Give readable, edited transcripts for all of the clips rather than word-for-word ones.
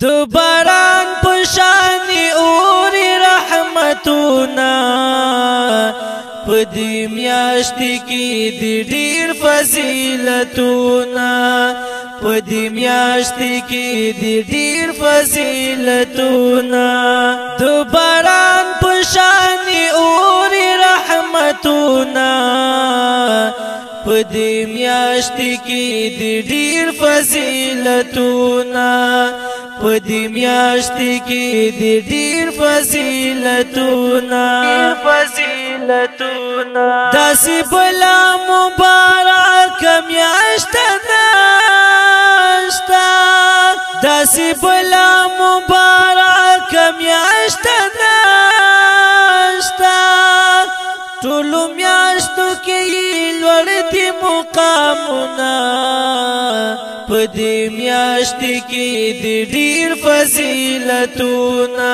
د باران پشان اوري رحمتونه پدې میاشتې کې د ډېر فضیلتونه پدې میاشتې کې د ډېر فضیلتونه د باران پشان اوري رحمتونه پدې میاشتې کې د ډېر فضیلتونه پدې میاشتې کې د ډېر فضیلتونه داسې بلا مبارک میاشت نشته داسې بلا مبارک میاشت نشته ټولو میاشتو کې لوړ دي مقامونه پدې میاشتې کې د ډېر فضیلتونه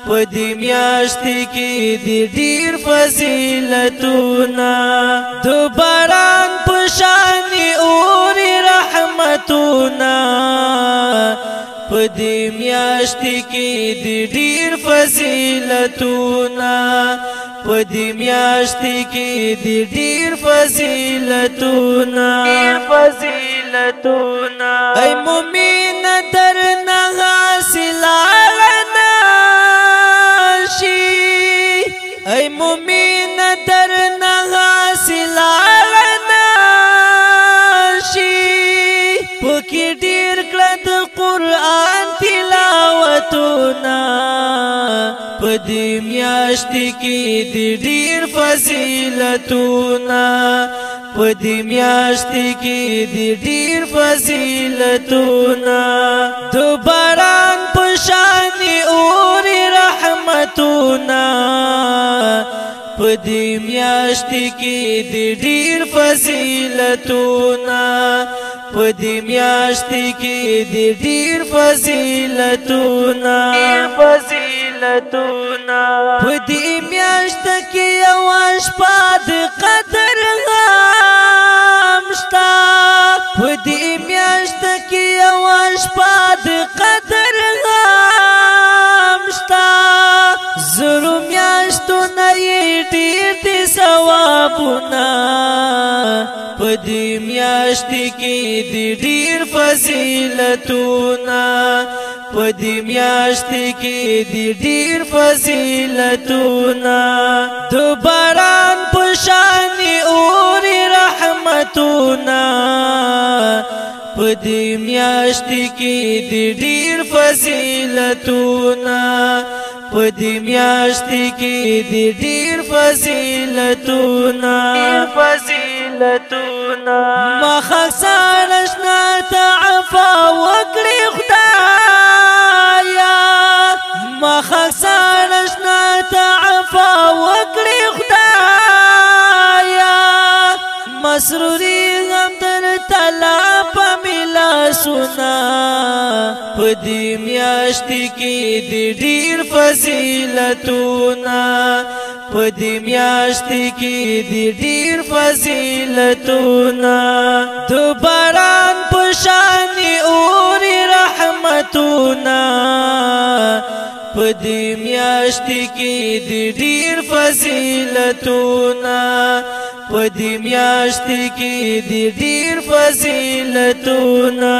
پدې میاشتې کې د ډېر فضیلتونه د باران په شان اوري رحمتونه پدې میاشتې کې د ډېر فضیلتونه پدې میاشتې کې د ډېر فضیلتونه ای مومن درنه حاصله نشي ای مومن درنه حاصله نشي پکې ډېر کړه د قرآن تلاوتونه پدې میاشتې کې د ډېر فضیلتونه پدې میاشتې کې د ډېر فضیلتونه د باران په شان اوري رحمتونه پدې میاشتې کې د ډېر فضیلتونه پدې میاشتې کې د ډېر فضیلتونه پدې میاشت کې یو شپه د قدر هم شته پدې میاشت کې یو شپه د قدر هم شته زرو میاشتو نه یې ډېر دي ثوابونه پدې میاشتې کې د ډېر فضیلتونه پدې میاشتې کې د ډېر فضیلتونه د باران په شان اوري رحمتونه پدې میاشتې کې د ډېر فضیلتونه پدې میاشتې کې د ډېر فضیلتونه مخصار اشنا تعفا وکړي خدایا مخصار اشنا تعفا وکړي خدایا مسروري غم در تلا پملا سنا پدې میاشتې کې د ډېر فضیلتونه پدې میاشتې کې د ډېر فضیلتونه د باران په شان اوري رحمتونه پدې میاشتې کې د ډېر فضیلتونه پدې میاشتې کې د ډېر فضیلتونه